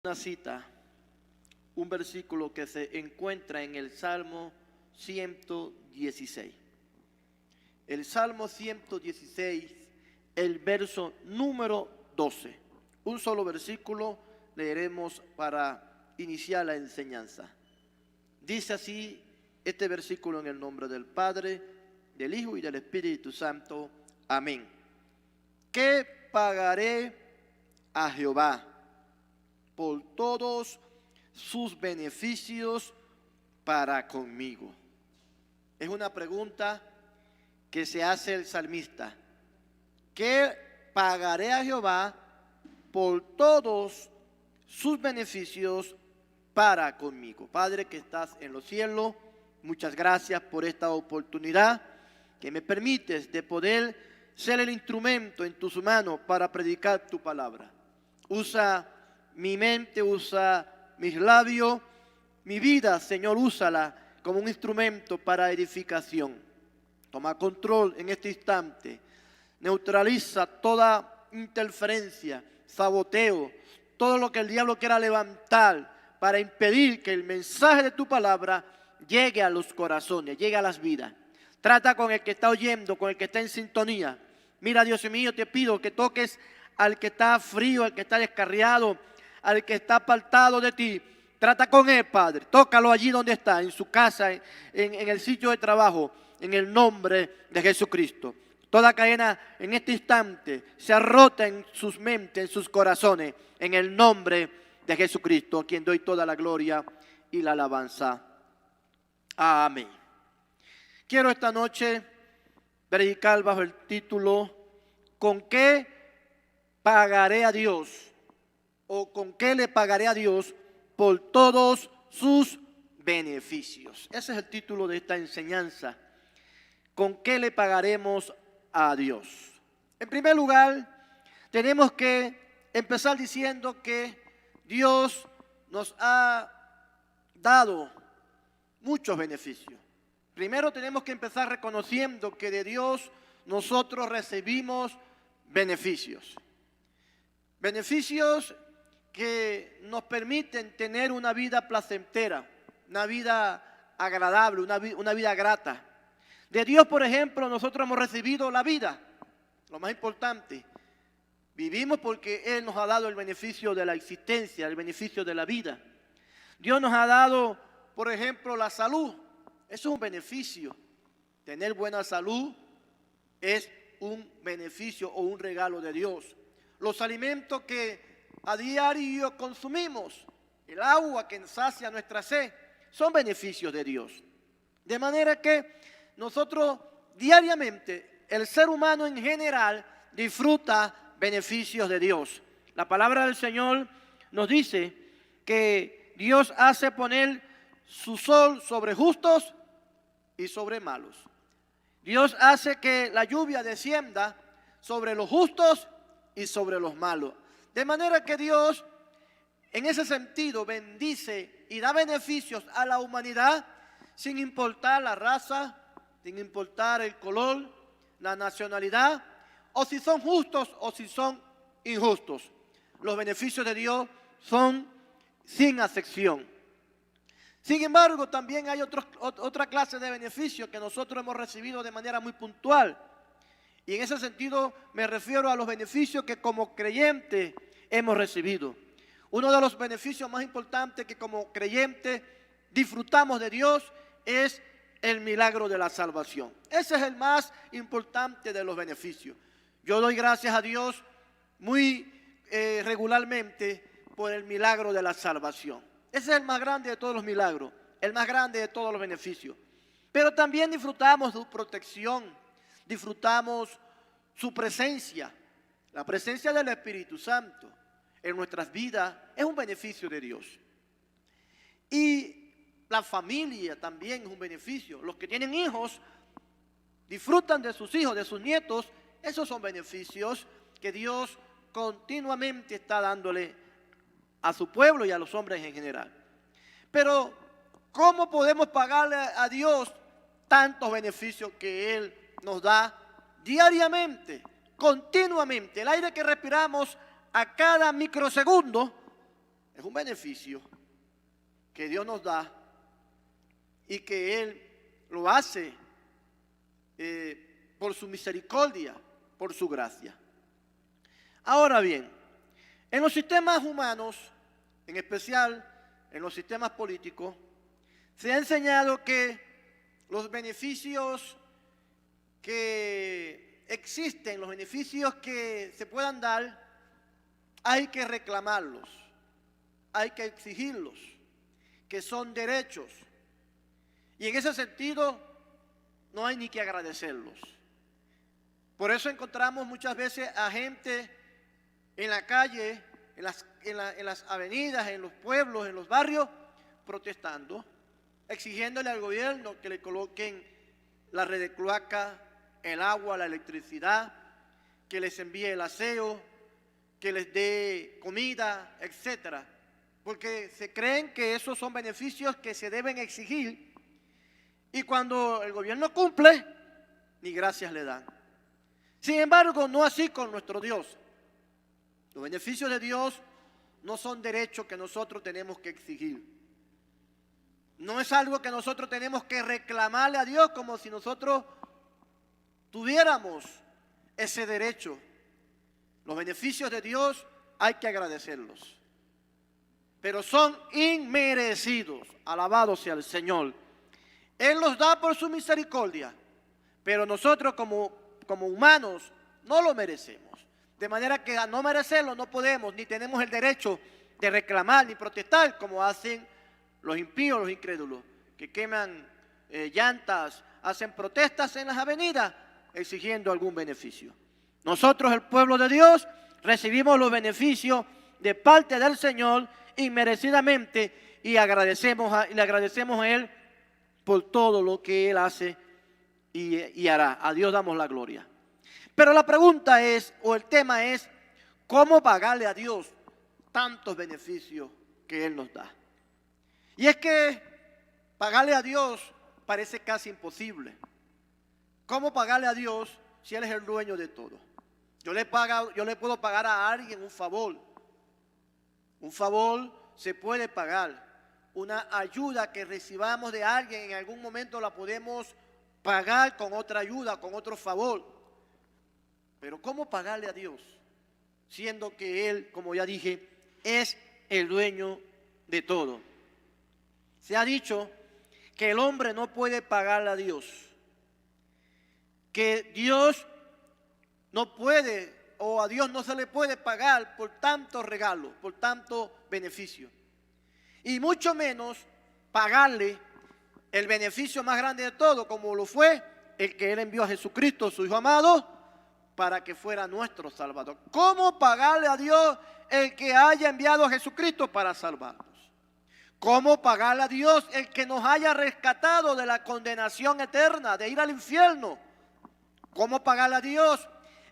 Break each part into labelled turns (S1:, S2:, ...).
S1: Una cita, un versículo que se encuentra en el Salmo 116. El Salmo 116, el verso número 12. Un solo versículo leeremos para iniciar la enseñanza. Dice así este versículo en el nombre del Padre, del Hijo y del Espíritu Santo. Amén. ¿Qué pagaré a Jehová por todos sus beneficios para conmigo? Es una pregunta que se hace el salmista. ¿Qué pagaré a Jehová por todos sus beneficios para conmigo? Padre que estás en los cielos, muchas gracias por esta oportunidad que me permites de poder ser el instrumento en tus manos para predicar tu palabra. Usa mi mente, usa mis labios, mi vida, Señor, úsala como un instrumento para edificación. Toma control en este instante. Neutraliza toda interferencia, saboteo, todo lo que el diablo quiera levantar para impedir que el mensaje de tu palabra llegue a los corazones, llegue a las vidas. Trata con el que está oyendo, con el que está en sintonía. Mira, Dios mío, te pido que toques al que está frío, al que está descarriado, al que está apartado de ti. Trata con él, Padre. Tócalo allí donde está, en su casa, en el sitio de trabajo, en el nombre de Jesucristo. Toda cadena en este instante se rota en sus mentes, en sus corazones, en el nombre de Jesucristo, a quien doy toda la gloria y la alabanza. Amén. Quiero esta noche predicar bajo el título ¿con qué pagaré a Dios? ¿O con qué le pagaré a Dios por todos sus beneficios? Ese es el título de esta enseñanza. ¿Con qué le pagaremos a Dios? En primer lugar, tenemos que empezar diciendo que Dios nos ha dado muchos beneficios. Primero tenemos que empezar reconociendo que de Dios nosotros recibimos beneficios. Beneficios que nos permiten tener una vida placentera, una vida agradable, una vida grata. De Dios, por ejemplo, nosotros hemos recibido la vida, lo más importante. Vivimos porque Él nos ha dado el beneficio de la existencia, el beneficio de la vida. Dios nos ha dado, por ejemplo, la salud. Eso es un beneficio. Tener buena salud es un beneficio o un regalo de Dios. Los alimentos que a diario consumimos, el agua que sacia nuestra sed, son beneficios de Dios. De manera que nosotros diariamente, el ser humano en general, disfruta beneficios de Dios. La palabra del Señor nos dice que Dios hace poner su sol sobre justos y sobre malos. Dios hace que la lluvia descienda sobre los justos y sobre los malos. De manera que Dios, en ese sentido, bendice y da beneficios a la humanidad sin importar la raza, sin importar el color, la nacionalidad, o si son justos o si son injustos. Los beneficios de Dios son sin acepción. Sin embargo, también hay otra clase de beneficios que nosotros hemos recibido de manera muy puntual. Y en ese sentido me refiero a los beneficios que como creyentes hemos recibido. Uno de los beneficios más importantes que como creyentes disfrutamos de Dios es el milagro de la salvación. Ese es el más importante de los beneficios. Yo doy gracias a Dios muy regularmente por el milagro de la salvación. Ese es el más grande de todos los milagros, el más grande de todos los beneficios. Pero también disfrutamos su protección, disfrutamos su presencia. La presencia del Espíritu Santo en nuestras vidas es un beneficio de Dios. Y la familia también es un beneficio. Los que tienen hijos disfrutan de sus hijos, de sus nietos. Esos son beneficios que Dios continuamente está dándole a su pueblo y a los hombres en general. Pero, ¿cómo podemos pagarle a Dios tantos beneficios que Él nos da diariamente, continuamente? El aire que respiramos a cada microsegundo es un beneficio que Dios nos da y que Él lo hace por su misericordia, por su gracia. Ahora bien, en los sistemas humanos, en especial en los sistemas políticos, se ha enseñado que los beneficios que existen, los beneficios que se puedan dar, hay que reclamarlos, hay que exigirlos, que son derechos. Y en ese sentido no hay ni que agradecerlos. Por eso encontramos muchas veces a gente en la calle, en las avenidas, en los pueblos, en los barrios, protestando, exigiéndole al gobierno que le coloquen la red de cloaca, el agua, la electricidad, que les envíe el aseo, que les dé comida, etcétera, porque se creen que esos son beneficios que se deben exigir y cuando el gobierno cumple, ni gracias le dan. Sin embargo, no así con nuestro Dios. Los beneficios de Dios no son derechos que nosotros tenemos que exigir. No es algo que nosotros tenemos que reclamarle a Dios como si nosotros tuviéramos ese derecho. Los beneficios de Dios hay que agradecerlos, pero son inmerecidos. Alabado sea el Señor. Él los da por su misericordia, pero nosotros como humanos no lo merecemos. De manera que a no merecerlo no podemos ni tenemos el derecho de reclamar ni protestar como hacen los impíos, los incrédulos, que queman llantas, hacen protestas en las avenidas exigiendo algún beneficio. Nosotros, el pueblo de Dios, recibimos los beneficios de parte del Señor inmerecidamente y le agradecemos a Él por todo lo que Él hace y hará. A Dios damos la gloria. Pero la pregunta es, o el tema es, ¿cómo pagarle a Dios tantos beneficios que Él nos da? Y es que pagarle a Dios parece casi imposible. ¿Cómo pagarle a Dios si Él es el dueño de todo? Yo le puedo pagar a alguien un favor. Un favor se puede pagar. Una ayuda que recibamos de alguien en algún momento la podemos pagar con otra ayuda, con otro favor. Pero ¿cómo pagarle a Dios? Siendo que Él, como ya dije, es el dueño de todo. Se ha dicho que el hombre no puede pagarle a Dios. Que Dios no puede, o a Dios no se le puede pagar por tantos regalos, por tanto beneficio. Y mucho menos pagarle el beneficio más grande de todo, como lo fue el que Él envió a Jesucristo, su Hijo amado, para que fuera nuestro Salvador. ¿Cómo pagarle a Dios el que haya enviado a Jesucristo para salvarnos? ¿Cómo pagarle a Dios el que nos haya rescatado de la condenación eterna, de ir al infierno? ¿Cómo pagarle a Dios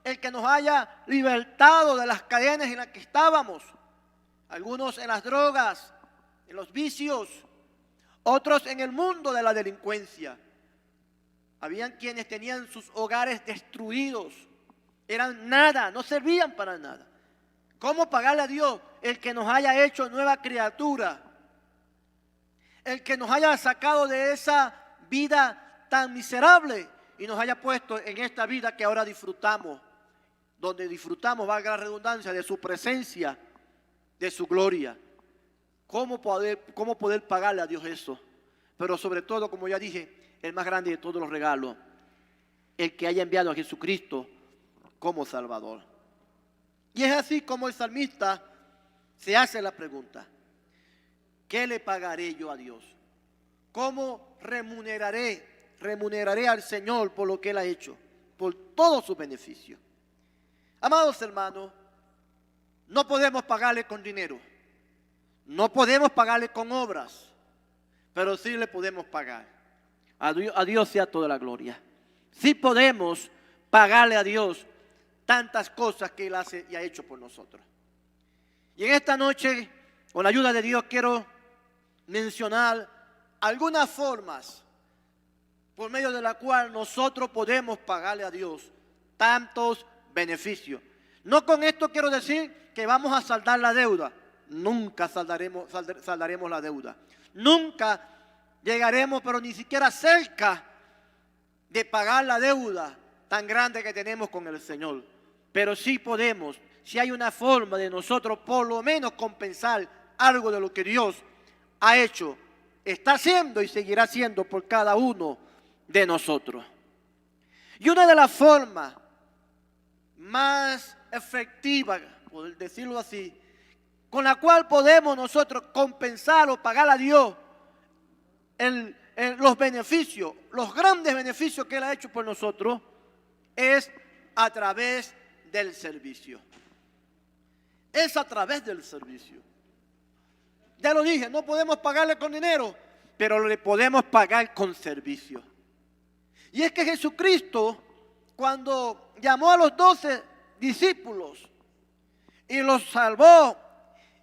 S1: el que nos haya libertado de las cadenas en las que estábamos? Algunos en las drogas, en los vicios, otros en el mundo de la delincuencia. Habían quienes tenían sus hogares destruidos, eran nada, no servían para nada. ¿Cómo pagarle a Dios el que nos haya hecho nueva criatura? El que nos haya sacado de esa vida tan miserable y nos haya puesto en esta vida que ahora disfrutamos, donde disfrutamos, valga la redundancia, de su presencia, de su gloria. ¿Cómo poder pagarle a Dios eso? Pero sobre todo, como ya dije, el más grande de todos los regalos, el que haya enviado a Jesucristo como Salvador. Y es así como el salmista se hace la pregunta: ¿qué le pagaré yo a Dios? ¿Cómo remuneraré al Señor por lo que Él ha hecho, por todos sus beneficios? Amados hermanos, no podemos pagarle con dinero, no podemos pagarle con obras, pero sí le podemos pagar. A Dios sea toda la gloria. Sí podemos pagarle a Dios tantas cosas que Él hace y ha hecho por nosotros. Y en esta noche, con la ayuda de Dios, quiero mencionar algunas formas por medio de la cual nosotros podemos pagarle a Dios tantos beneficios. No con esto quiero decir que vamos a saldar la deuda. nunca saldaremos la deuda. Nunca llegaremos, pero ni siquiera cerca de pagar la deuda tan grande que tenemos con el Señor. Pero sí podemos, si hay una forma de nosotros por lo menos compensar algo de lo que Dios ha hecho, está haciendo y seguirá haciendo por cada uno de nosotros. Y una de las formas más efectivas, por decirlo así, con la cual podemos nosotros compensar o pagar a Dios los beneficios, los grandes beneficios que Él ha hecho por nosotros, es a través del servicio. Es a través del servicio. Ya lo dije, no podemos pagarle con dinero, pero le podemos pagar con servicio. Y es que Jesucristo, cuando llamó a los 12 discípulos y los salvó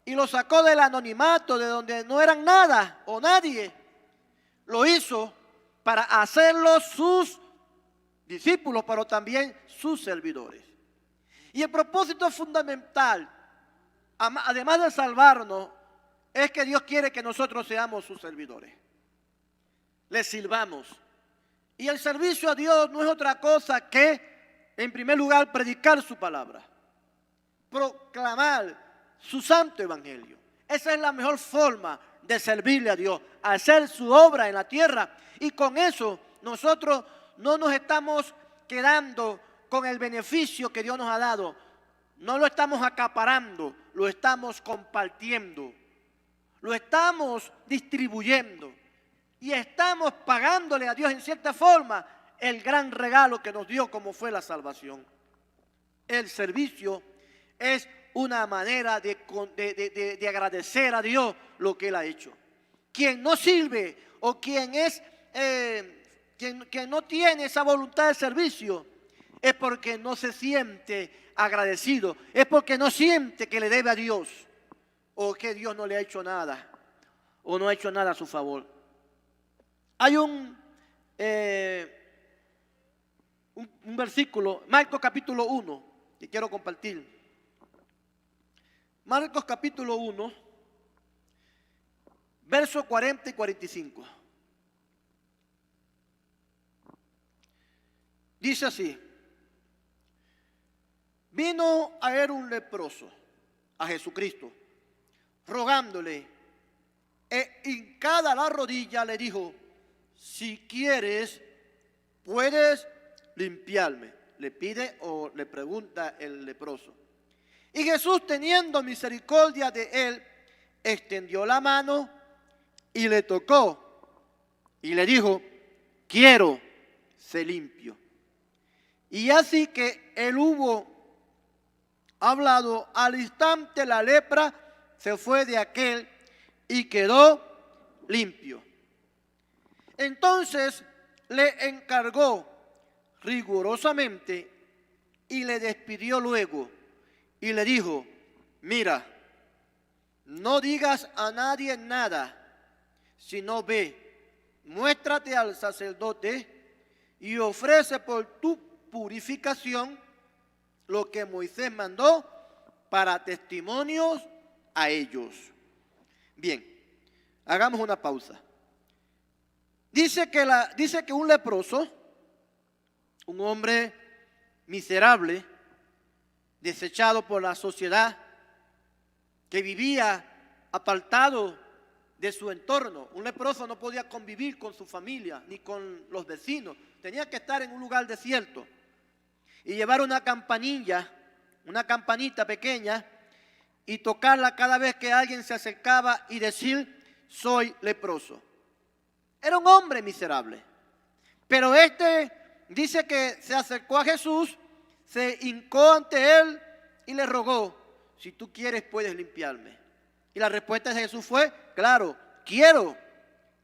S1: y los sacó del anonimato, de donde no eran nada o nadie, lo hizo para hacerlos sus discípulos, pero también sus servidores. Y el propósito fundamental, además de salvarnos, es que Dios quiere que nosotros seamos sus servidores. Le sirvamos. Y el servicio a Dios no es otra cosa que, en primer lugar, predicar su palabra, proclamar su santo evangelio. Esa es la mejor forma de servirle a Dios, hacer su obra en la tierra. Y con eso nosotros no nos estamos quedando con el beneficio que Dios nos ha dado. No lo estamos acaparando, lo estamos compartiendo, lo estamos distribuyendo. Y estamos pagándole a Dios en cierta forma el gran regalo que nos dio, como fue la salvación. El servicio es una manera de agradecer a Dios lo que Él ha hecho. Quien no sirve o quien no tiene esa voluntad de servicio es porque no se siente agradecido, es porque no siente que le debe a Dios o que Dios no le ha hecho nada o no ha hecho nada a su favor. Hay un versículo, Marcos capítulo 1, que quiero compartir. Marcos capítulo 1, versos 40 y 45. Dice así: vino a él un leproso, a Jesucristo, rogándole, e hincada la rodilla le dijo: si quieres, puedes limpiarme. Le pide o le pregunta el leproso. Y Jesús, teniendo misericordia de él, extendió la mano y le tocó. Y le dijo: quiero, sé limpio. Y así que él hubo hablado, al instante la lepra se fue de aquel y quedó limpio. Entonces le encargó rigurosamente y le despidió luego y le dijo: mira, no digas a nadie nada, sino ve, muéstrate al sacerdote y ofrece por tu purificación lo que Moisés mandó para testimonios a ellos. Bien, hagamos una pausa. Dice que un leproso, un hombre miserable, desechado por la sociedad, que vivía apartado de su entorno. Un leproso no podía convivir con su familia ni con los vecinos. Tenía que estar en un lugar desierto y llevar una campanilla, una campanita pequeña, y tocarla cada vez que alguien se acercaba y decir: soy leproso. Era un hombre miserable. Pero dice que se acercó a Jesús, se hincó ante él y le rogó: si tú quieres, puedes limpiarme. Y la respuesta de Jesús fue: claro, quiero.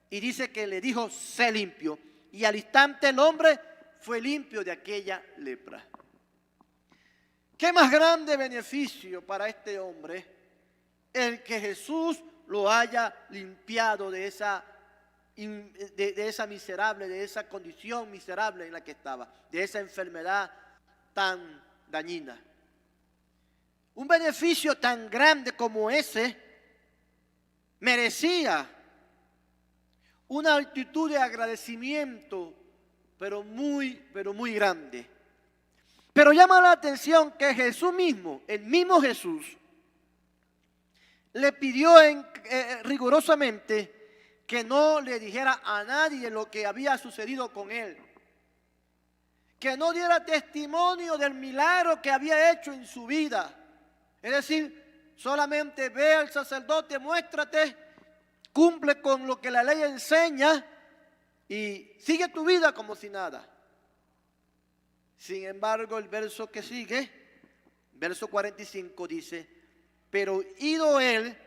S1: Y dice que le dijo: sé limpio. Y al instante el hombre fue limpio de aquella lepra. ¿Qué más grande beneficio para este hombre el que Jesús lo haya limpiado de esa miserable, de esa condición miserable en la que estaba, de esa enfermedad tan dañina? Un beneficio tan grande como ese merecía una actitud de agradecimiento, pero muy grande. Pero llama la atención que Jesús mismo, el mismo Jesús, le pidió rigurosamente que no le dijera a nadie lo que había sucedido con él, que no diera testimonio del milagro que había hecho en su vida. Es decir, solamente ve al sacerdote, muéstrate, cumple con lo que la ley enseña y sigue tu vida como si nada. Sin embargo, el verso que sigue, verso 45, dice: pero ido él,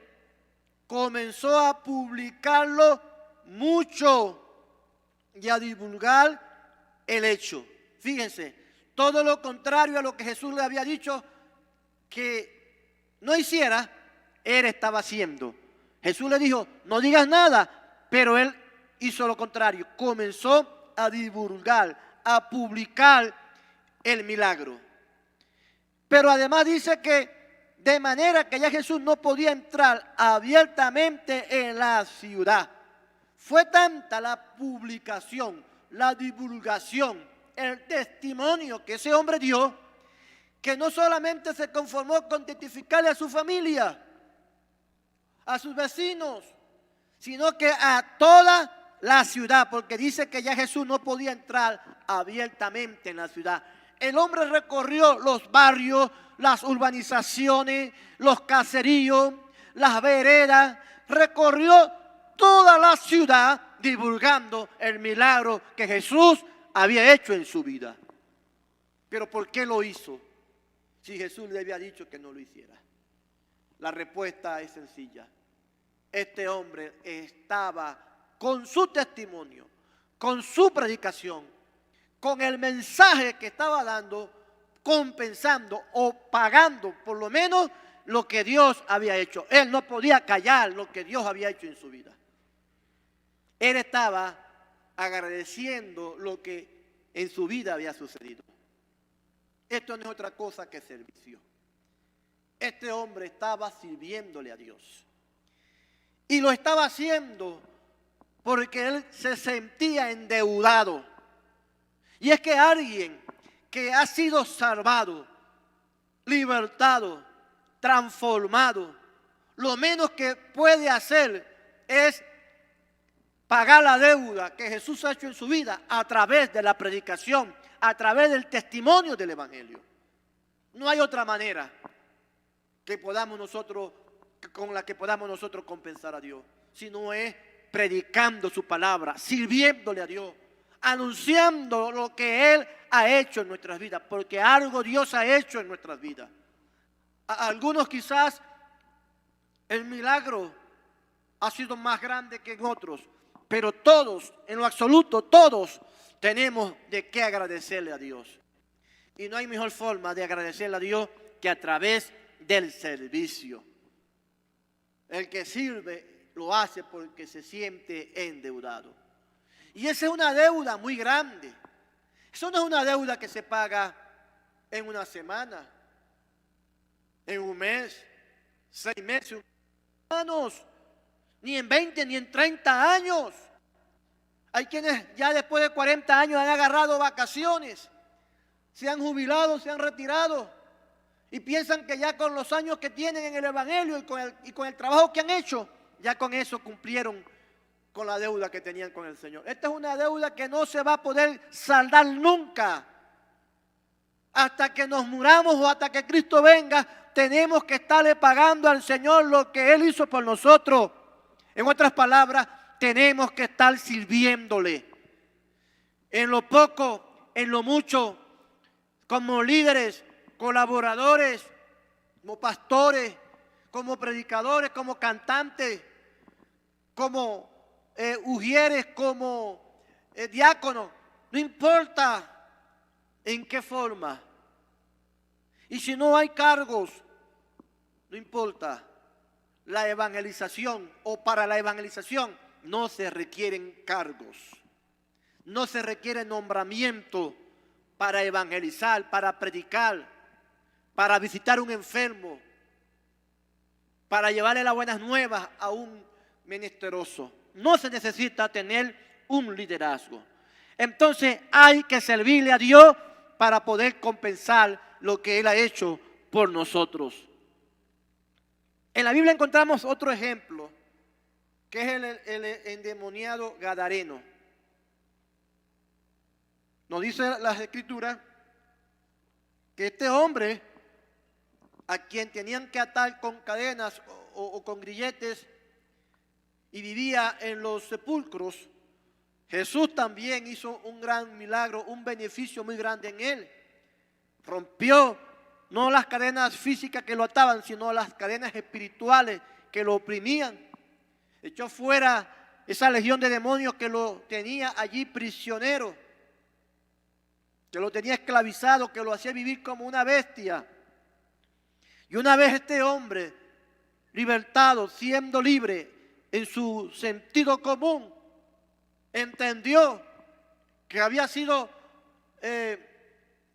S1: comenzó a publicarlo mucho y a divulgar el hecho. Fíjense, todo lo contrario a lo que Jesús le había dicho que no hiciera, él estaba haciendo. Jesús le dijo, no digas nada, pero él hizo lo contrario. Comenzó a divulgar, a publicar el milagro. Pero además dice que de manera que ya Jesús no podía entrar abiertamente en la ciudad. Fue tanta la publicación, la divulgación, el testimonio que ese hombre dio, que no solamente se conformó con testificarle a su familia, a sus vecinos, sino que a toda la ciudad, porque dice que ya Jesús no podía entrar abiertamente en la ciudad. El hombre recorrió los barrios, las urbanizaciones, los caseríos, las veredas, recorrió toda la ciudad divulgando el milagro que Jesús había hecho en su vida. Pero ¿por qué lo hizo? Si Jesús le había dicho que no lo hiciera. La respuesta es sencilla. Este hombre estaba con su testimonio, con su predicación, con el mensaje que estaba dando, compensando o pagando por lo menos lo que Dios había hecho. Él no podía callar lo que Dios había hecho en su vida. Él estaba agradeciendo lo que en su vida había sucedido. Esto no es otra cosa que servicio. Este hombre estaba sirviéndole a Dios. Y lo estaba haciendo porque él se sentía endeudado. Y es que alguien que ha sido salvado, libertado, transformado, lo menos que puede hacer es pagar la deuda que Jesús ha hecho en su vida a través de la predicación, a través del testimonio del Evangelio. No hay otra manera que podamos nosotros, con la que podamos nosotros compensar a Dios, sino es predicando su palabra, sirviéndole a Dios, anunciando lo que Él ha hecho en nuestras vidas, porque algo Dios ha hecho en nuestras vidas. A algunos quizás el milagro ha sido más grande que en otros, pero todos, en lo absoluto, todos tenemos de qué agradecerle a Dios. Y no hay mejor forma de agradecerle a Dios que a través del servicio. El que sirve lo hace porque se siente endeudado. Y esa es una deuda muy grande. Eso no es una deuda que se paga en una semana, en un mes, 6 meses, hermanos, ni en 20 ni en 30 años. Hay quienes ya después de 40 años han agarrado vacaciones, se han jubilado, se han retirado y piensan que ya con los años que tienen en el Evangelio y con el trabajo que han hecho, ya con eso cumplieron con la deuda que tenían con el Señor. Esta es una deuda que no se va a poder saldar nunca. Hasta que nos muramos o hasta que Cristo venga, tenemos que estarle pagando al Señor lo que Él hizo por nosotros. En otras palabras, tenemos que estar sirviéndole. En lo poco, en lo mucho, como líderes, colaboradores, como pastores, como predicadores, como cantantes, como ujieres, como diáconos, no importa en qué forma. Y si no hay cargos, no importa. La evangelización o para la evangelización no se requieren cargos. No se requiere nombramiento para evangelizar, para predicar, para visitar a un enfermo, para llevarle las buenas nuevas a un menesteroso. No se necesita tener un liderazgo. Entonces hay que servirle a Dios para poder compensar lo que Él ha hecho por nosotros. En la Biblia encontramos otro ejemplo, que es el endemoniado gadareno. Nos dice las Escrituras que este hombre, a quien tenían que atar con cadenas o con grilletes y vivía en los sepulcros, Jesús también hizo un gran milagro, un beneficio muy grande en él. Rompió no las cadenas físicas que lo ataban, sino las cadenas espirituales que lo oprimían. Echó fuera esa legión de demonios que lo tenía allí prisionero, que lo tenía esclavizado, que lo hacía vivir como una bestia. Y una vez este hombre, libertado, siendo libre en su sentido común, entendió que había sido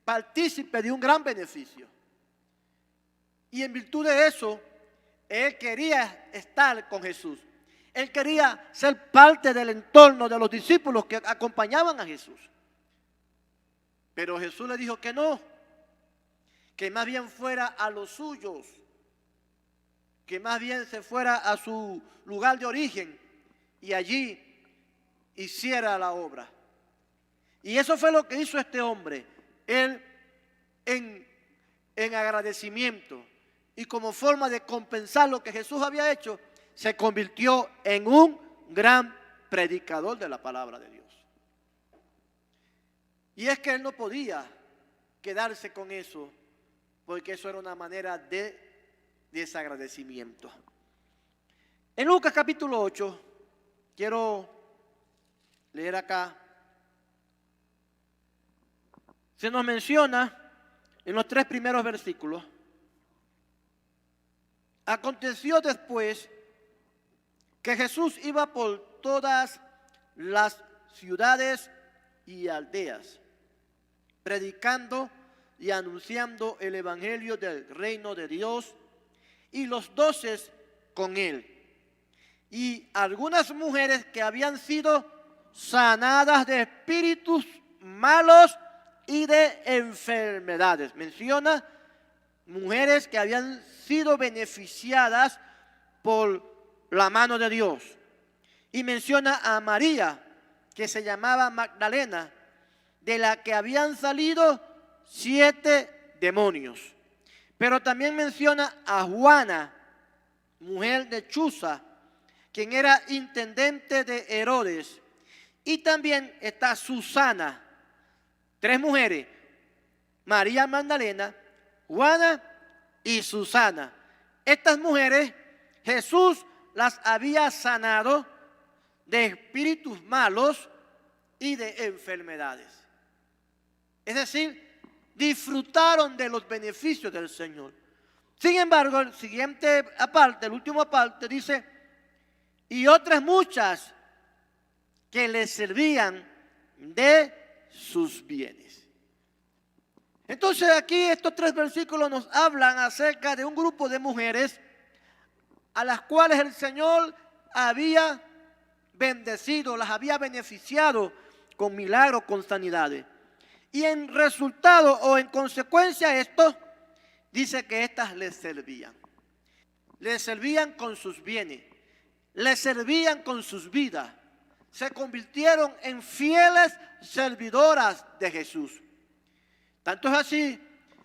S1: partícipe de un gran beneficio. Y en virtud de eso, él quería estar con Jesús. Él quería ser parte del entorno de los discípulos que acompañaban a Jesús. Pero Jesús le dijo que no, que más bien fuera a los suyos, que más bien se fuera a su lugar de origen y allí hiciera la obra. Y eso fue lo que hizo este hombre. Él en agradecimiento y como forma de compensar lo que Jesús había hecho, se convirtió en un gran predicador de la palabra de Dios. Y es que él no podía quedarse con eso, porque eso era una manera de desagradecimiento. En Lucas capítulo 8, quiero leer acá, se nos menciona en los 3 primeros versículos: aconteció después que Jesús iba por todas las ciudades y aldeas, predicando y anunciando el evangelio del reino de Dios, y los 12 con él, y algunas mujeres que habían sido sanadas de espíritus malos y de enfermedades. Menciona mujeres que habían sido beneficiadas por la mano de Dios. Y menciona a María, que se llamaba Magdalena, de la que habían salido 7 demonios. Pero también menciona a Juana, mujer de Chuza, quien era intendente de Herodes. Y también está Susana. 3 mujeres: María Magdalena, Juana y Susana. Estas mujeres Jesús las había sanado de espíritus malos y de enfermedades. Es decir, disfrutaron de los beneficios del Señor. Sin embargo, el siguiente aparte, el último aparte, dice: y otras muchas que les servían de sus bienes. Entonces aquí estos 3 versículos nos hablan acerca de un grupo de mujeres a las cuales el Señor había bendecido, las había beneficiado con milagros, con sanidades. Y en resultado o en consecuencia de esto, dice que éstas les servían. Les servían con sus bienes, les servían con sus vidas. Se convirtieron en fieles servidoras de Jesús. Tanto es así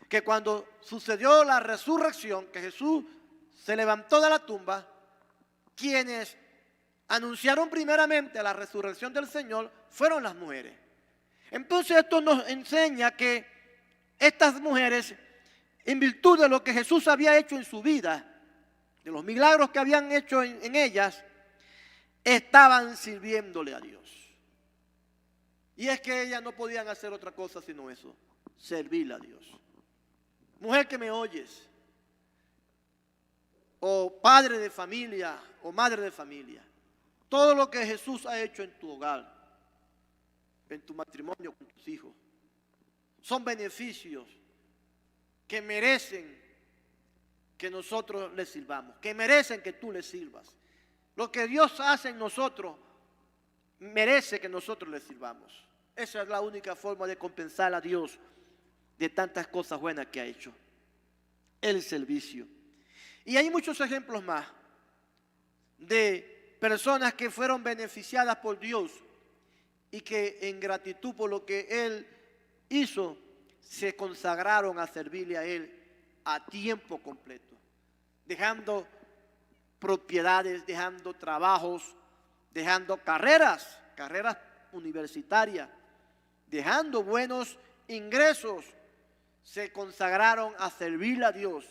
S1: que cuando sucedió la resurrección, que Jesús se levantó de la tumba, quienes anunciaron primeramente la resurrección del Señor fueron las mujeres. Entonces esto nos enseña que estas mujeres, en virtud de lo que Jesús había hecho en su vida, de los milagros que habían hecho en ellas, estaban sirviéndole a Dios. Y es que ellas no podían hacer otra cosa sino eso, servirle a Dios. Mujer que me oyes, o padre de familia, o madre de familia, todo lo que Jesús ha hecho en tu hogar, en tu matrimonio con tus hijos, son beneficios que merecen que nosotros les sirvamos, que merecen que tú les sirvas. Lo que Dios hace en nosotros merece que nosotros le sirvamos. Esa es la única forma de compensar a Dios de tantas cosas buenas que ha hecho. El servicio. Y hay muchos ejemplos más de personas que fueron beneficiadas por Dios y que en gratitud por lo que Él hizo, se consagraron a servirle a Él a tiempo completo, dejando propiedades, dejando trabajos, dejando carreras universitarias, dejando buenos ingresos, se consagraron a servirle a Dios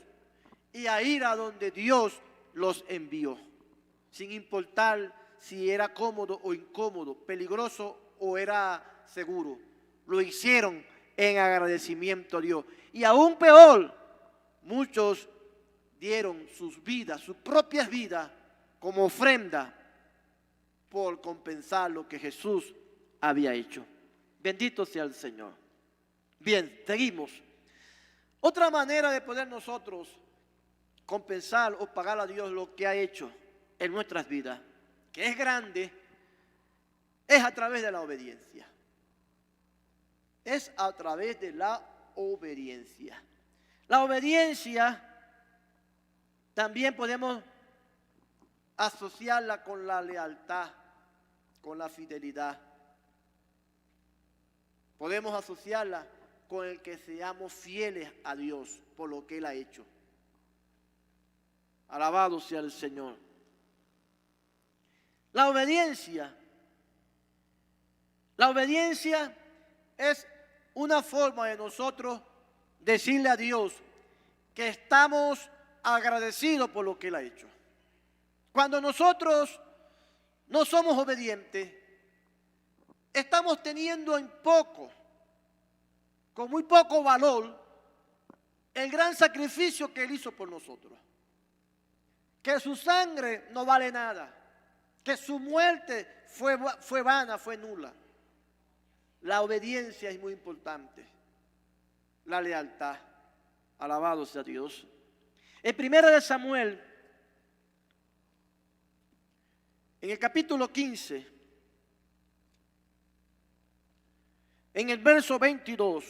S1: y a ir a donde Dios los envió, sin importar si era cómodo o incómodo, peligroso o era seguro. Lo hicieron en agradecimiento a Dios. Y aún peor, muchos dieron sus vidas, sus propias vidas, como ofrenda por compensar lo que Jesús había hecho. Bendito sea el Señor. Bien, seguimos. Otra manera de poder nosotros compensar o pagar a Dios lo que ha hecho en nuestras vidas, que es grande, es a través de la obediencia. Es a través de la obediencia. La obediencia también podemos asociarla con la lealtad, con la fidelidad. Podemos asociarla con el que seamos fieles a Dios por lo que Él ha hecho. Alabado sea el Señor. La obediencia es una forma de nosotros decirle a Dios que estamos agradecidos por lo que Él ha hecho. Cuando nosotros no somos obedientes, estamos teniendo en poco, con muy poco valor, el gran sacrificio que Él hizo por nosotros. Que su sangre no vale nada, que su muerte fue vana, fue nula. La obediencia es muy importante, la lealtad. Alabado sea Dios. En 1 Samuel, en el capítulo 15, en el verso 22,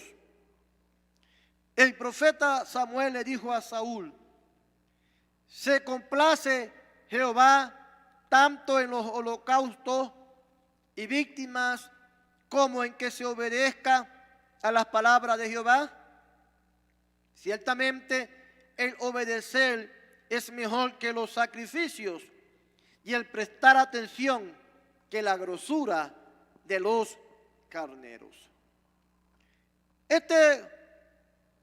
S1: el profeta Samuel le dijo a Saúl: se complace Jehová tanto en los holocaustos y víctimas como en que se obedezca a las palabras de Jehová. Ciertamente el obedecer es mejor que los sacrificios y el prestar atención que la grosura de los carneros. Este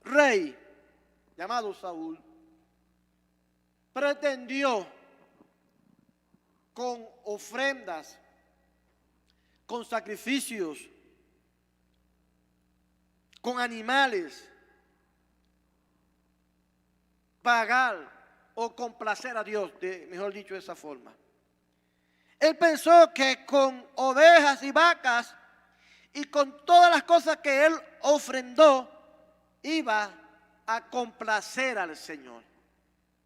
S1: rey llamado Saúl pretendió con ofrendas, con sacrificios, con animales, pagar o complacer a Dios, mejor dicho de esa forma. Él pensó que con ovejas y vacas y con todas las cosas que él ofrendó, iba a complacer al Señor,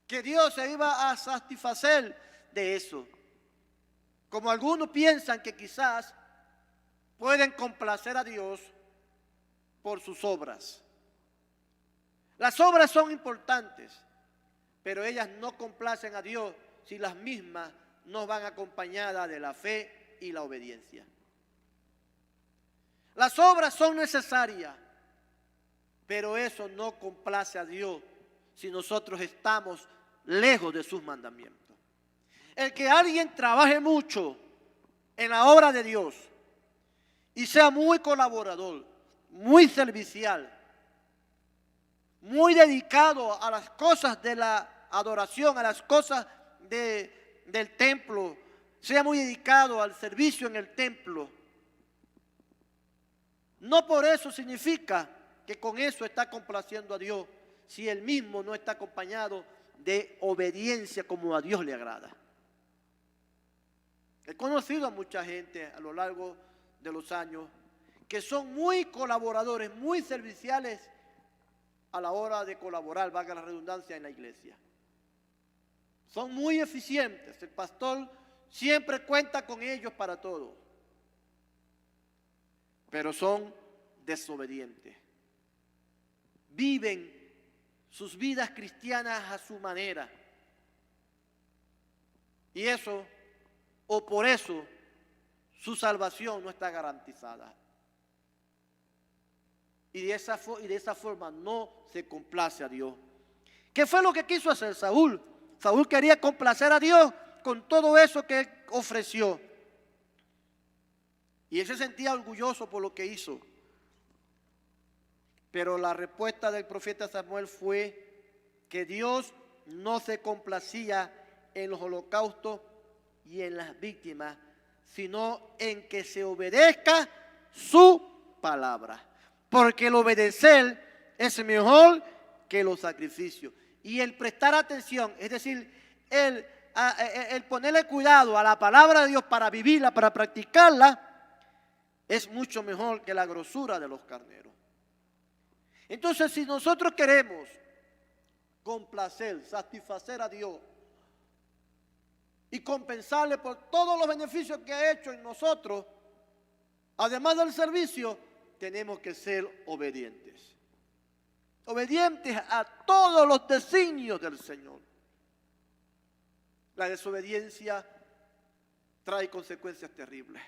S1: que Dios se iba a satisfacer de eso. Como algunos piensan que quizás pueden complacer a Dios por sus obras. Las obras son importantes, pero ellas no complacen a Dios si las mismas no van acompañadas de la fe y la obediencia. Las obras son necesarias, pero eso no complace a Dios si nosotros estamos lejos de sus mandamientos. El que alguien trabaje mucho en la obra de Dios y sea muy colaborador, muy servicial, muy dedicado a las cosas de la adoración, a las cosas del templo, sea muy dedicado al servicio en el templo, no por eso significa que con eso está complaciendo a Dios, si él mismo no está acompañado de obediencia como a Dios le agrada. He conocido a mucha gente a lo largo de los años que son muy colaboradores, muy serviciales a la hora de colaborar, valga la redundancia, en la iglesia. Son muy eficientes. El pastor siempre cuenta con ellos para todo, pero son desobedientes. Viven sus vidas cristianas a su manera. Y eso, o por eso, su salvación no está garantizada. Y de esa forma no se complace a Dios. ¿Qué fue lo que quiso hacer Saúl? Saúl quería complacer a Dios con todo eso que él ofreció. Y él se sentía orgulloso por lo que hizo. Pero la respuesta del profeta Samuel fue que Dios no se complacía en los holocaustos y en las víctimas, sino en que se obedezca su palabra. Porque el obedecer es mejor que los sacrificios. Y el prestar atención, es decir, el ponerle cuidado a la palabra de Dios para vivirla, para practicarla, es mucho mejor que la grosura de los carneros. Entonces, si nosotros queremos complacer, satisfacer a Dios y compensarle por todos los beneficios que ha hecho en nosotros, además del servicio, tenemos que ser obedientes. Obedientes a todos los designios del Señor. La desobediencia trae consecuencias terribles.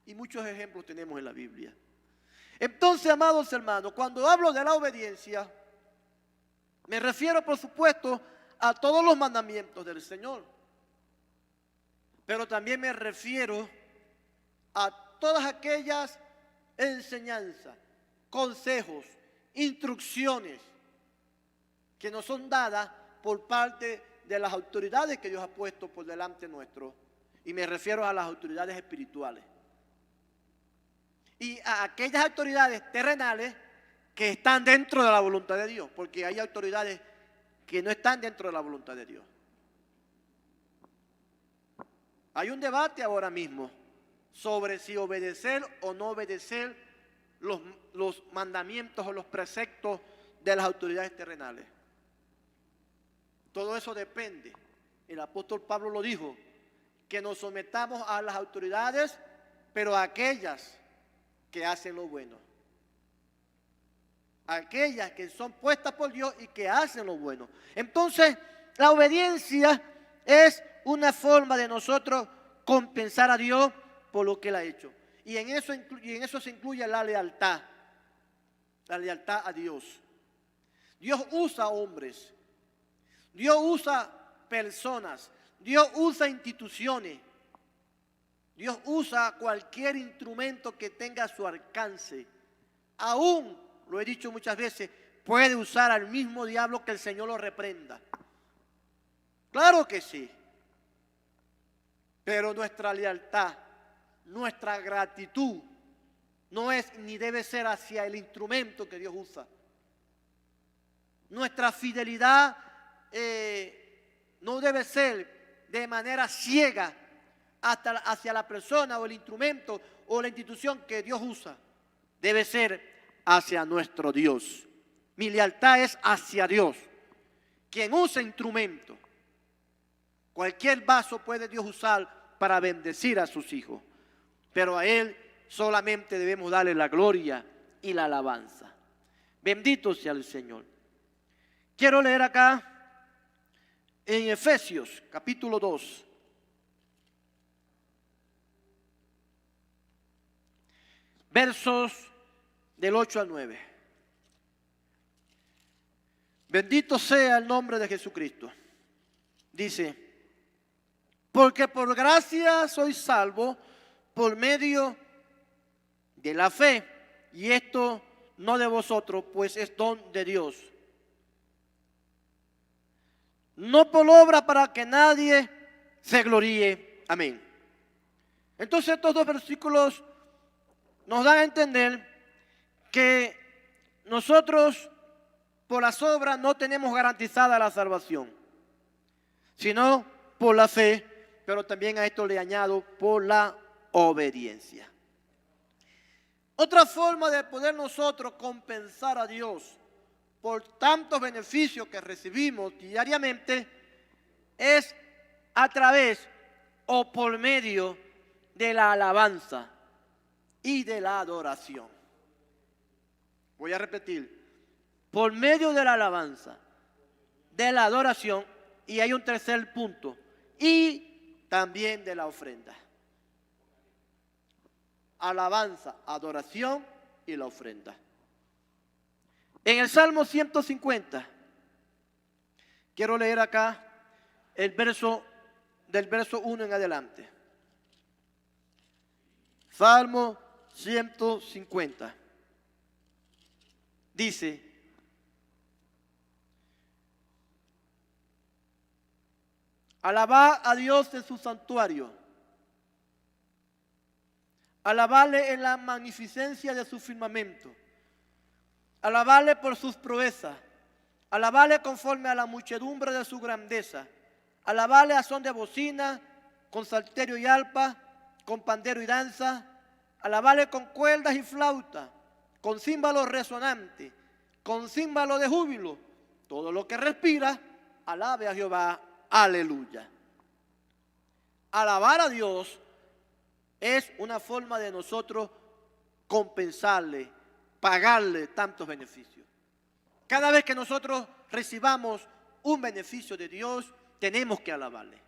S1: Y muchos ejemplos tenemos en la Biblia. Entonces, amados hermanos, cuando hablo de la obediencia, me refiero, por supuesto, a todos los mandamientos del Señor. Pero también me refiero a todas aquellas enseñanzas, consejos, instrucciones que nos son dadas por parte de las autoridades que Dios ha puesto por delante nuestro. Y me refiero a las autoridades espirituales. Y a aquellas autoridades terrenales que están dentro de la voluntad de Dios, porque hay autoridades que no están dentro de la voluntad de Dios. Hay un debate ahora mismo sobre si obedecer o no obedecer los mandamientos o los preceptos de las autoridades terrenales. Todo eso depende. El apóstol Pablo lo dijo, que nos sometamos a las autoridades, pero a aquellas que hacen lo bueno. Aquellas que son puestas por Dios y que hacen lo bueno. Entonces, la obediencia es una forma de nosotros compensar a Dios por lo que Él ha hecho. Y en eso se incluye la lealtad a Dios. Dios usa hombres, Dios usa personas, Dios usa instituciones, Dios usa cualquier instrumento que tenga a su alcance. Aún, lo he dicho muchas veces, puede usar al mismo diablo que el Señor lo reprenda. Claro que sí. Pero nuestra lealtad, nuestra gratitud, no es ni debe ser hacia el instrumento que Dios usa. Nuestra fidelidad no debe ser de manera ciega hacia la persona o el instrumento o la institución que Dios usa. Debe ser hacia nuestro Dios. Mi lealtad es hacia Dios. Quien usa instrumento, cualquier vaso puede Dios usar para bendecir a sus hijos. Pero a Él solamente debemos darle la gloria y la alabanza. Bendito sea el Señor. Quiero leer acá en Efesios capítulo 2. Versos del 8 al 9. Bendito sea el nombre de Jesucristo. Dice, porque por gracia sois salvos por medio de la fe, y esto no de vosotros, pues es don de Dios. No por obra para que nadie se gloríe. Amén. Entonces estos dos versículos nos dan a entender que nosotros por las obras no tenemos garantizada la salvación, sino por la fe, pero también a esto le añado por la obediencia. Otra forma de poder nosotros compensar a Dios por tantos beneficios que recibimos diariamente es a través o por medio de la alabanza y de la adoración. Voy a repetir, por medio de la alabanza, de la adoración, y hay un tercer punto, y también de la ofrenda. Alabanza, adoración y la ofrenda. En el Salmo 150, quiero leer acá el verso, del verso 1 en adelante. Salmo 150. Dice: alabad a Dios en su santuario, alabadle en la magnificencia de su firmamento, alabadle por sus proezas, alabadle conforme a la muchedumbre de su grandeza, alabadle a son de bocina, con salterio y arpa, con pandero y danza, alabadle con cuerdas y flauta, con címbalos resonantes, con címbalo de júbilo. Todo lo que respira, alabe a Jehová. Aleluya. Alabar a Dios es una forma de nosotros compensarle, pagarle tantos beneficios. Cada vez que nosotros recibamos un beneficio de Dios, tenemos que alabarle.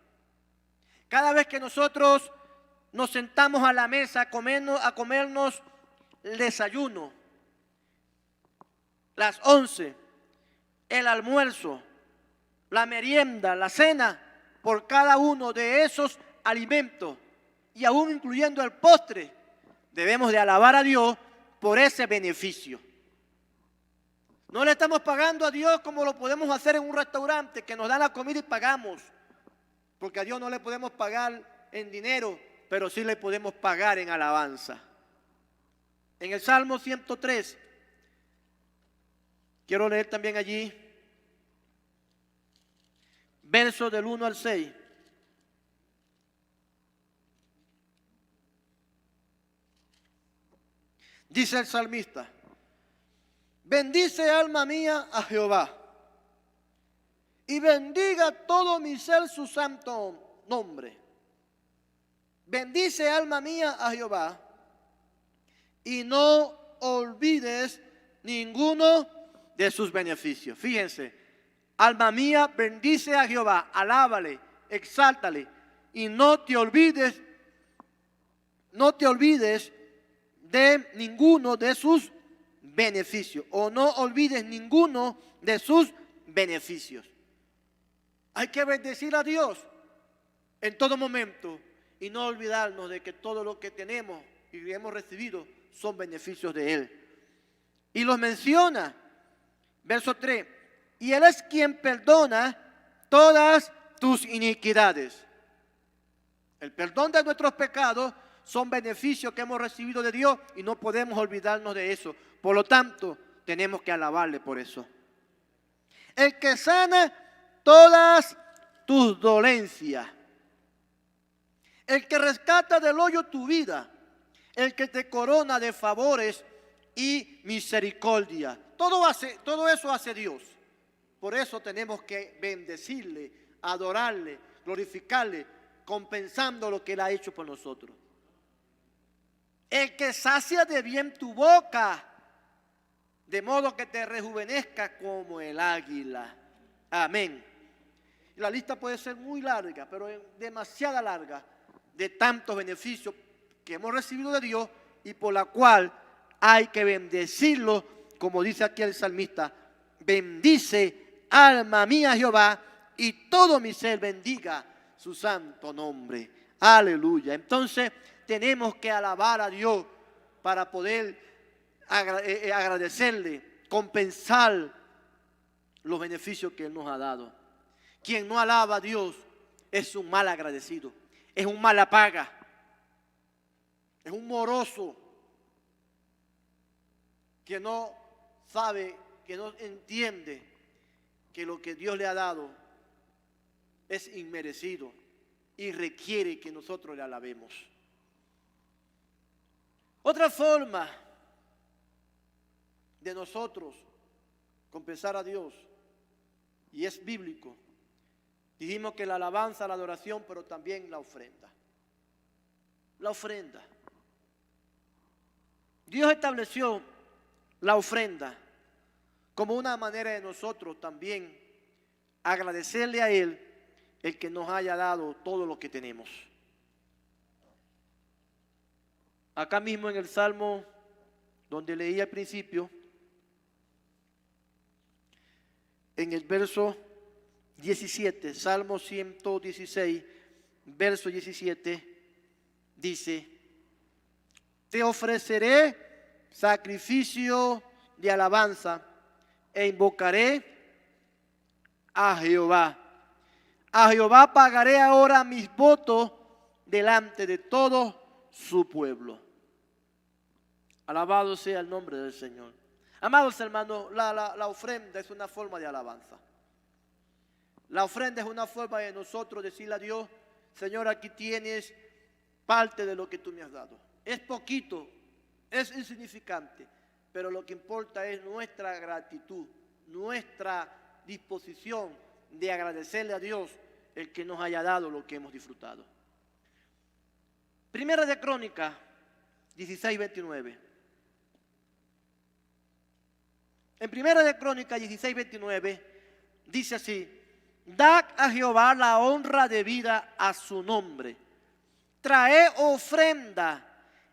S1: Cada vez que nosotros nos sentamos a la mesa a comernos el desayuno, las 11, el almuerzo, la merienda, la cena, por cada uno de esos alimentos y aún incluyendo el postre, debemos de alabar a Dios por ese beneficio. No le estamos pagando a Dios como lo podemos hacer en un restaurante, que nos da la comida y pagamos, porque a Dios no le podemos pagar en dinero, pero sí le podemos pagar en alabanza. En el Salmo 103, quiero leer también allí, versos del 1 al 6. Dice el salmista: bendice alma mía a Jehová, y bendiga todo mi ser su santo nombre. Bendice alma mía a Jehová, y no olvides ninguno de sus beneficios. Fíjense, alma mía, bendice a Jehová, alábale, exáltale, y no te olvides de ninguno de sus beneficios, o no olvides ninguno de sus beneficios. Hay que bendecir a Dios en todo momento y no olvidarnos de que todo lo que tenemos y hemos recibido son beneficios de Él. Y los menciona, verso 3, y Él es quien perdona todas tus iniquidades. El perdón de nuestros pecados son beneficios que hemos recibido de Dios y no podemos olvidarnos de eso. Por lo tanto, tenemos que alabarle por eso. El que sana todas tus dolencias. El que rescata del hoyo tu vida. El que te corona de favores y misericordia. Todo eso hace Dios. Por eso tenemos que bendecirle, adorarle, glorificarle, compensando lo que Él ha hecho por nosotros. El que sacia de bien tu boca, de modo que te rejuvenezca como el águila. Amén. La lista puede ser muy larga, pero demasiada larga, de tantos beneficios que hemos recibido de Dios y por la cual hay que bendecirlo, como dice aquí el salmista: bendice alma mía Jehová, y todo mi ser bendiga su santo nombre. Aleluya. Entonces tenemos que alabar a Dios para poder agradecerle, compensar los beneficios que Él nos ha dado. Quien no alaba a Dios es un mal agradecido, es un mala paga, es un moroso que no sabe, que no entiende que lo que Dios le ha dado es inmerecido y requiere que nosotros le alabemos. Otra forma de nosotros compensar a Dios, y es bíblico, Dijimos que la alabanza, la adoración, pero también la ofrenda. La ofrenda. Dios estableció la ofrenda como una manera de nosotros también agradecerle a Él el que nos haya dado todo lo que tenemos. Acá mismo en el Salmo donde leí al principio, en el verso 17, Salmo 116, verso 17, dice: te ofreceré sacrificio de alabanza e invocaré a Jehová. A Jehová pagaré ahora mis votos delante de todo su pueblo. Alabado sea el nombre del Señor. Amados hermanos, la ofrenda es una forma de alabanza. La ofrenda es una forma de nosotros decirle a Dios: Señor, aquí tienes parte de lo que tú me has dado. Es poquito, es insignificante, pero lo que importa es nuestra gratitud, nuestra disposición de agradecerle a Dios el que nos haya dado lo que hemos disfrutado. Primera de Crónicas 16:29. En Primera de Crónicas 16:29 dice así: dad a Jehová la honra debida a su nombre, traed ofrenda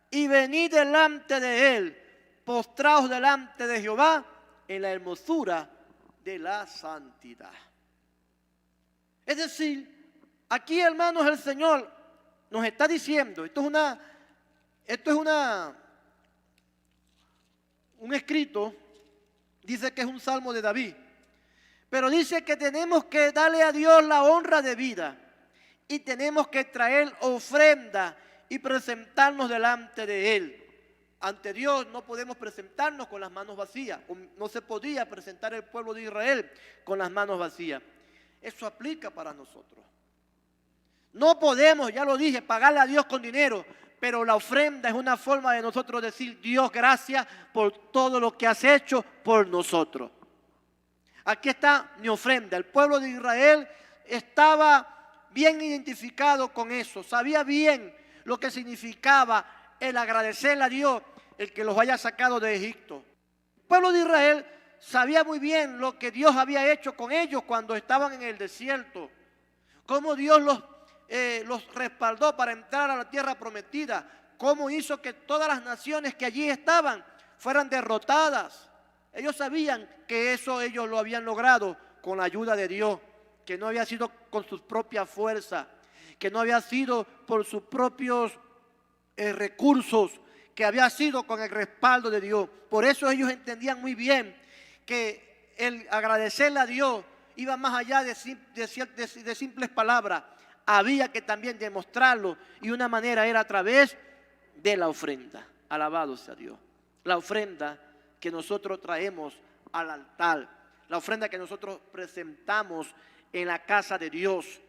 S1: y venid delante de él, postraos delante de Jehová en la hermosura de la santidad. Es decir, aquí, hermanos, el Señor nos está diciendo, esto es un escrito, dice que es un salmo de David, pero dice que tenemos que darle a Dios la honra debida y tenemos que traer ofrenda y presentarnos delante de Él. Ante Dios no podemos presentarnos con las manos vacías. No se podía presentar el pueblo de Israel con las manos vacías. Eso aplica para nosotros. No podemos, ya lo dije, pagarle a Dios con dinero, pero la ofrenda es una forma de nosotros decir: Dios, gracias por todo lo que has hecho por nosotros. Aquí está mi ofrenda. El pueblo de Israel estaba bien identificado con eso, sabía bien lo que significaba el agradecerle a Dios el que los haya sacado de Egipto. El pueblo de Israel sabía muy bien lo que Dios había hecho con ellos cuando estaban en el desierto, cómo Dios los respaldó para entrar a la tierra prometida, cómo hizo que todas las naciones que allí estaban fueran derrotadas. Ellos sabían que eso ellos lo habían logrado con la ayuda de Dios, que no había sido con sus propias fuerzas, que no había sido por sus propios recursos, que había sido con el respaldo de Dios. Por eso ellos entendían muy bien que el agradecerle a Dios iba más allá de simples palabras. Había que también demostrarlo, y una manera era a través de la ofrenda. Alabado sea Dios. La ofrenda que nosotros traemos al altar, la ofrenda que nosotros presentamos en la casa de Dios,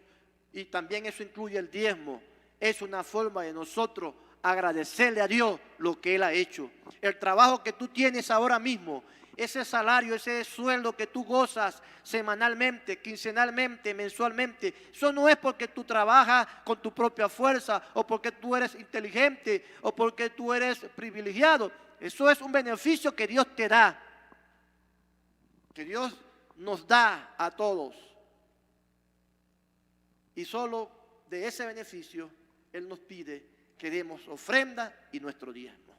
S1: y también eso incluye el diezmo. Es una forma de nosotros agradecerle a Dios lo que Él ha hecho. El trabajo que tú tienes ahora mismo, ese salario, ese sueldo que tú gozas semanalmente, quincenalmente, mensualmente, eso no es porque tú trabajas con tu propia fuerza, o porque tú eres inteligente, o porque tú eres privilegiado. Eso es un beneficio que Dios te da, que Dios nos da a todos. Y solo de ese beneficio Él nos pide que demos ofrenda y nuestro diezmo.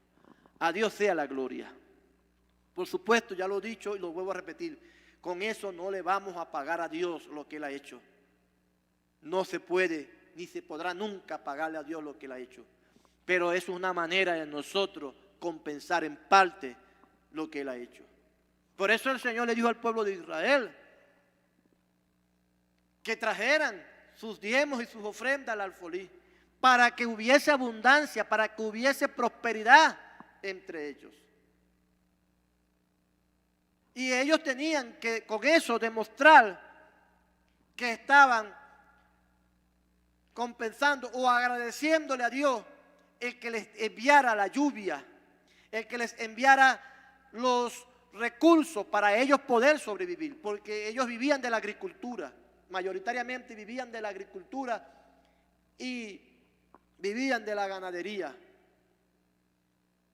S1: A Dios sea la gloria. Por supuesto, ya lo he dicho y lo vuelvo a repetir, con eso no le vamos a pagar a Dios lo que Él ha hecho. No se puede, ni se podrá nunca pagarle a Dios lo que Él ha hecho. Pero es una manera de nosotros compensar en parte lo que Él ha hecho. Por eso el Señor le dijo al pueblo de Israel que trajeran sus diezmos y sus ofrendas al alfolí, para que hubiese abundancia, para que hubiese prosperidad entre ellos. Y ellos tenían que con eso demostrar que estaban compensando o agradeciéndole a Dios el que les enviara la lluvia, el que les enviara los recursos para ellos poder sobrevivir, porque ellos vivían de la agricultura, mayoritariamente vivían de la agricultura y vivían de la ganadería.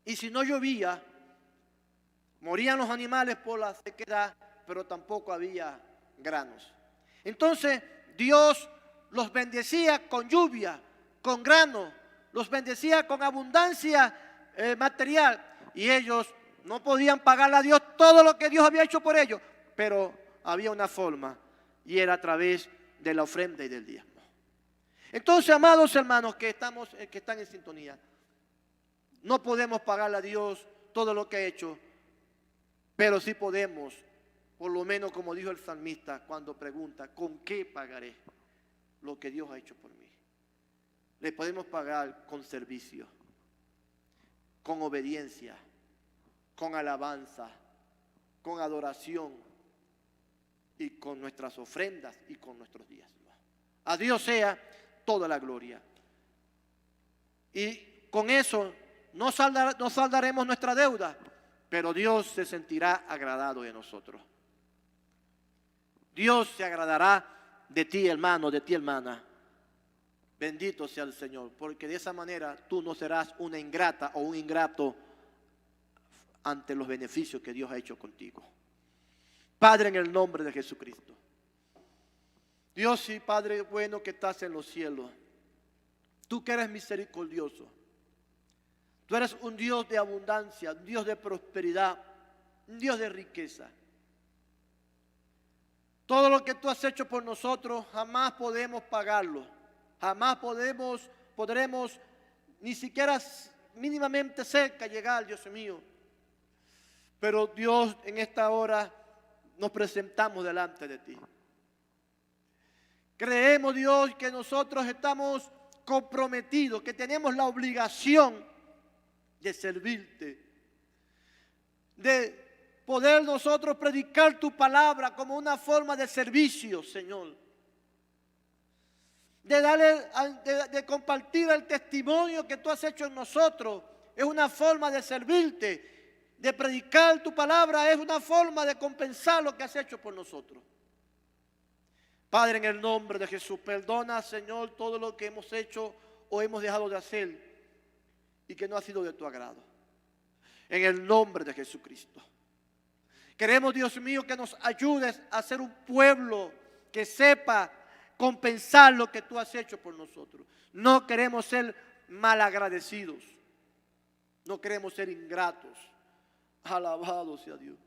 S1: Y si no llovía, morían los animales por la sequedad, pero tampoco había granos. Entonces Dios los bendecía con lluvia, con grano, los bendecía con abundancia material, y ellos no podían pagarle a Dios todo lo que Dios había hecho por ellos, pero había una forma, y era a través de la ofrenda y del diezmo. Entonces, amados hermanos que están en sintonía, no podemos pagarle a Dios todo lo que ha hecho, pero sí podemos, por lo menos como dijo el salmista cuando pregunta, ¿con qué pagaré lo que Dios ha hecho por mí? Le podemos pagar con servicio, con obediencia, con alabanza, con adoración y con nuestras ofrendas y con nuestros diezmos. A Dios sea toda la gloria. Y con eso no saldaremos nuestra deuda, pero Dios se sentirá agradado de nosotros. Dios se agradará de ti, hermano, de ti, hermana. Bendito sea el Señor, porque de esa manera tú no serás una ingrata o un ingrato ante los beneficios que Dios ha hecho contigo. Padre, en el nombre de Jesucristo, Dios y Padre bueno que estás en los cielos, tú que eres misericordioso, tú eres un Dios de abundancia, un Dios de prosperidad, un Dios de riqueza. Todo lo que tú has hecho por nosotros jamás podemos pagarlo, jamás podremos ni siquiera mínimamente cerca llegar, Dios mío. Pero Dios, en esta hora nos presentamos delante de ti. Creemos, Dios, que nosotros estamos comprometidos, que tenemos la obligación de servirte, de poder nosotros predicar tu palabra como una forma de servicio, Señor. De compartir el testimonio que tú has hecho en nosotros, es una forma de servirte. De predicar tu palabra es una forma de compensar lo que has hecho por nosotros. Padre, en el nombre de Jesús, perdona, Señor, todo lo que hemos hecho o hemos dejado de hacer y que no ha sido de tu agrado. En el nombre de Jesucristo. Queremos, Dios mío, que nos ayudes a ser un pueblo que sepa compensar lo que tú has hecho por nosotros. No queremos ser malagradecidos. No queremos ser ingratos. Alabado sea Dios.